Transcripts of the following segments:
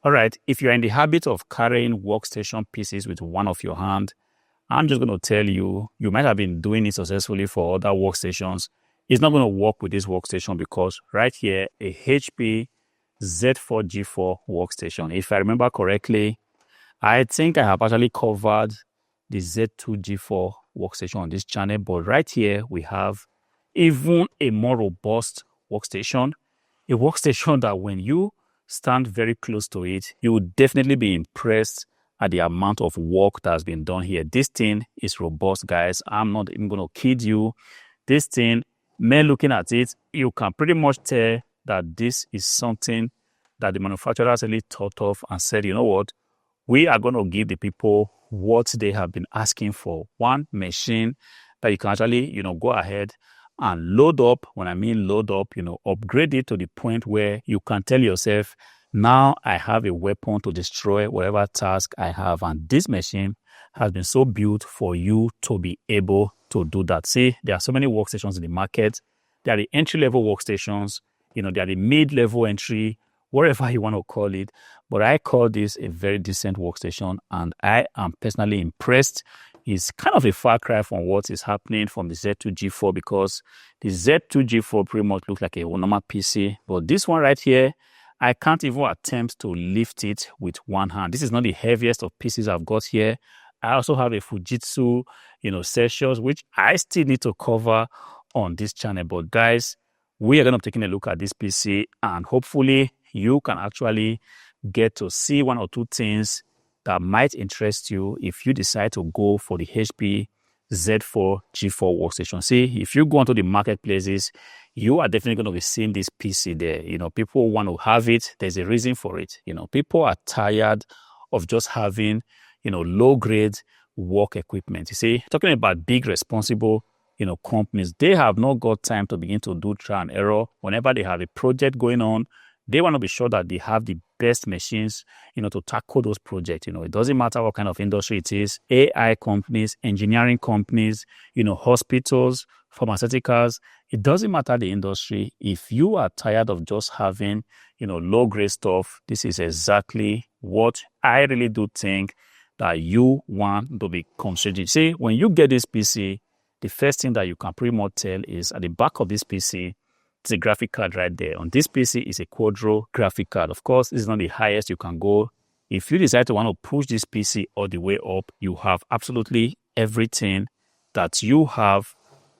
All right, if you're in the habit of carrying workstation PCs with one of your hand, I'm just going to tell you, you might have been doing it successfully for other workstations. It's not going to work with this workstation because right here, a HP Z4 G4 workstation. If I remember correctly, I think I have actually covered the Z2 G4 workstation on this channel, but right here we have even a more robust workstation, a workstation that when you stand very close to it, you will definitely be impressed at the amount of work that has been done here. This thing is robust, guys. I'm not even going to kid you. This thing, men looking at it, you can pretty much tell that this is something that the manufacturer has really thought of and said, you know what, we are going to give the people what they have been asking for. One machine that you can actually, go ahead and load up. When I mean load up, upgrade it to the point where you can tell yourself, now I have a weapon to destroy whatever task I have. And this machine has been so built for you to be able to do that. See, there are so many workstations in the market. There are the entry-level workstations, there are the mid-level entry, whatever you want to call it. But I call this a very decent workstation, and I am personally impressed. It's kind of a far cry from what is happening from the Z2 G4, because the Z2 G4 pretty much looks like a normal PC. But this one right here, I can't even attempt to lift it with one hand. This is not the heaviest of PCs I've got here. I also have a Fujitsu, Celsius, which I still need to cover on this channel. But guys, we are going to be taking a look at this PC, and hopefully you can actually get to see one or two things that might interest you if you decide to go for the HP Z4 G4 workstation. See, if you go onto the marketplaces, you are definitely going to be seeing this PC there. People want to have it. There's a reason for it. People are tired of just having, low-grade work equipment. You see, talking about big, responsible, companies, they have not got time to begin to do trial and error. Whenever they have a project going on, they want to be sure that they have the best machines, to tackle those projects. It doesn't matter what kind of industry it is. AI companies, engineering companies, hospitals, pharmaceuticals. It doesn't matter the industry. If you are tired of just having, low-grade stuff, this is exactly what I really do think that you want to be considering. See, when you get this PC, the first thing that you can pretty much tell is at the back of this PC, it's a graphic card right there. On this PC is a Quadro graphic card. Of course, this is not the highest you can go. If you decide to want to push this PC all the way up, you have absolutely everything that you have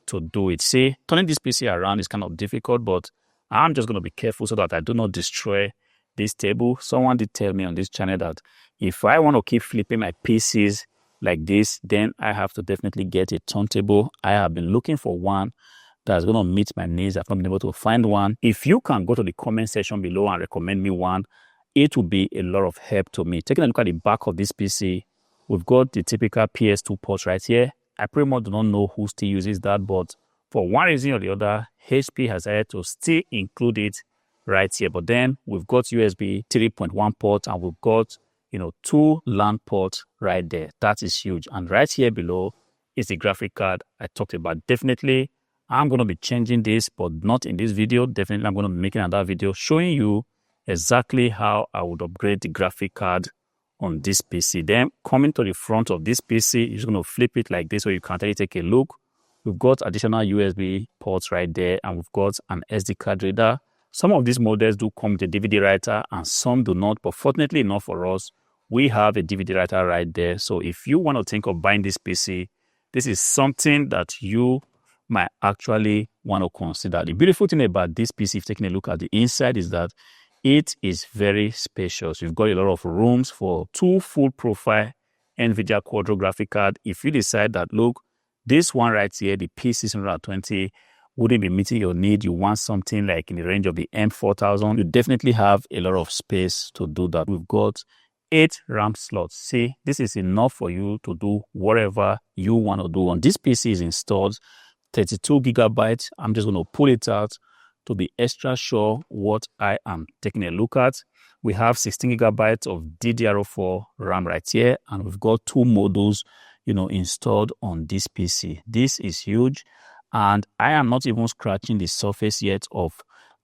to do it. See, turning this PC around is kind of difficult, but I'm just going to be careful so that I do not destroy this table. Someone did tell me on this channel that if I want to keep flipping my PCs like this, then I have to definitely get a turntable. I have been looking for one that's going to meet my needs. I've not been able to find one. If you can go to the comment section below and recommend me one, it will be a lot of help to me. Taking a look at the back of this PC, we've got the typical PS2 port right here. I pretty much do not know who still uses that, but for one reason or the other, HP has had to still include it right here. But then we've got USB 3.1 port, and we've got, two LAN ports right there. That is huge. And right here below is the graphic card I talked about. Definitely, I'm going to be changing this, but not in this video. Definitely, I'm going to be making another video showing you exactly how I would upgrade the graphic card on this PC. Then coming to the front of this PC, you're just going to flip it like this so you can actually take a look. We've got additional USB ports right there, and we've got an SD card reader. Some of these models do come with a DVD writer and some do not, but fortunately enough for us, we have a DVD writer right there. So if you want to think of buying this PC, this is something that you might actually want to consider. The beautiful thing about this PC, if taking a look at the inside, is that it is very spacious. You've got a lot of rooms for two full profile NVIDIA Quadro graphic card. If you decide that, look, this one right here, the P620, wouldn't be meeting your need, you want something like in the range of the M4000, you definitely have a lot of space to do that. We've got 8 RAM slots. See, this is enough for you to do whatever you want to do. On this PC is installed 32 gigabytes. I'm just going to pull it out to be extra sure what I am taking a look at. We have 16 gigabytes of DDR4 RAM right here, and we've got 2 modules, installed on this PC. This is huge, and I am not even scratching the surface yet of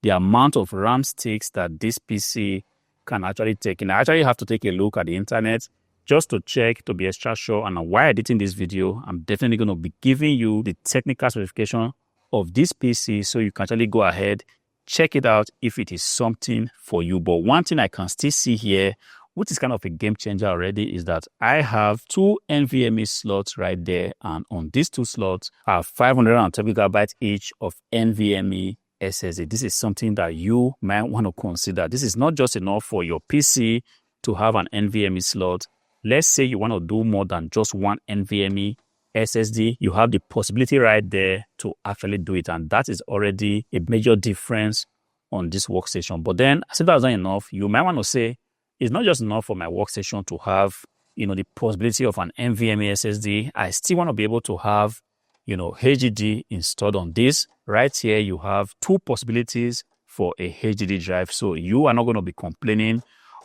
the amount of RAM sticks that this PC can actually take in. I actually have to take a look at the internet just to check to be extra sure. And while editing this video, I'm definitely going to be giving you the technical specification of this PC so you can actually go ahead, check it out if it is something for you. But one thing I can still see here, which is kind of a game changer already, is that I have 2 NVMe slots right there. And on these 2 slots are 512 gigabytes each of NVMe SSD. This is something that you might want to consider. This is not just enough for your PC to have an NVMe slot. Let's say you want to do more than just one NVMe SSD, you have the possibility right there to actually do it. And that is already a major difference on this workstation. But then, as if that's not enough, you might want to say, it's not just enough for my workstation to have, the possibility of an NVMe SSD. I still want to be able to have, HDD installed on this. Right here, you have 2 possibilities for a HDD drive. So you are not going to be complaining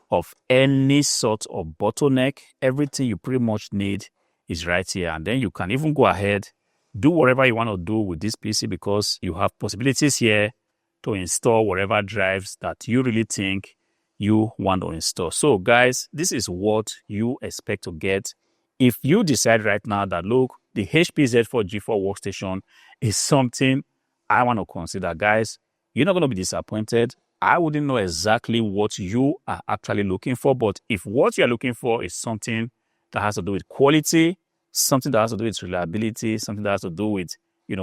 of any sort of bottleneck. Everything you pretty much need is right here. And then you can even go ahead, do whatever you want to do with this PC because you have possibilities here to install whatever drives that you really think you want to install. So guys, this is what you expect to get if you decide right now that, look, the HP Z4 G4 Workstation is something I want to consider. Guys, you're not going to be disappointed. I wouldn't know exactly what you are actually looking for, but if what you're looking for is something that has to do with quality, something that has to do with reliability, something that has to do with,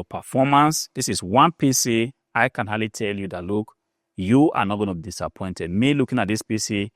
performance, this is one PC I can hardly tell you that, look, you are not going to be disappointed. Me looking at this PC,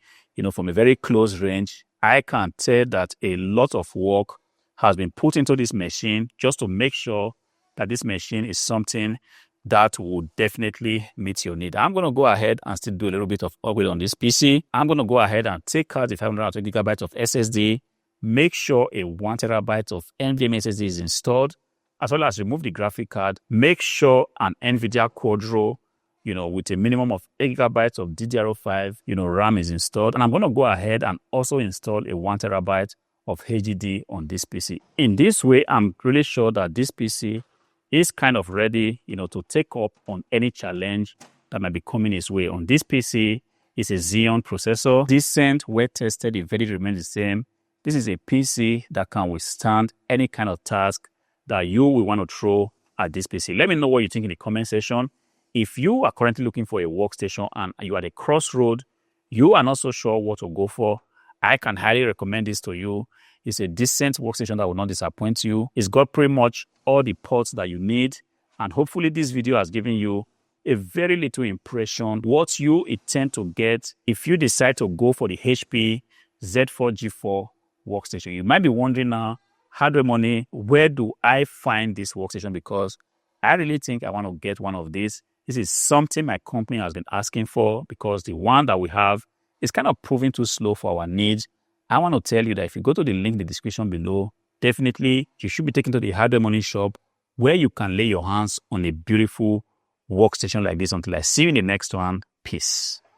from a very close range, I can tell that a lot of work has been put into this machine just to make sure that this machine is something that will definitely meet your need. I'm going to go ahead and still do a little bit of upgrade on this PC. I'm going to go ahead and take out the 512 gigabytes of SSD, make sure a 1 terabyte of NVMe SSD is installed, as well as remove the graphic card. Make sure an NVIDIA Quadro, with a minimum of 8 gigabytes of DDR5, RAM is installed. And I'm going to go ahead and also install a 1 terabyte of HDD on this PC. In this way, I'm really sure that this PC is kind of ready, to take up on any challenge that might be coming his way. On this PC, it's a Xeon processor. Decent, well-tested, the verdict remains the same. This is a PC that can withstand any kind of task that you will want to throw at this PC. Let me know what you think in the comment section. If you are currently looking for a workstation and you are at a crossroad, you are not so sure what to go for, I can highly recommend this to you. It's a decent workstation that will not disappoint you. It's got pretty much all the ports that you need. And hopefully this video has given you a very little impression what you intend to get if you decide to go for the HP Z4 G4 workstation. You might be wondering now, hardware money, where do I find this workstation? Because I really think I want to get one of these. This is something my company has been asking for because the one that we have is kind of proving too slow for our needs. I want to tell you that if you go to the link in the description below, definitely you should be taken to the Hardware Money shop where you can lay your hands on a beautiful workstation like this. Until I see you in the next one, peace.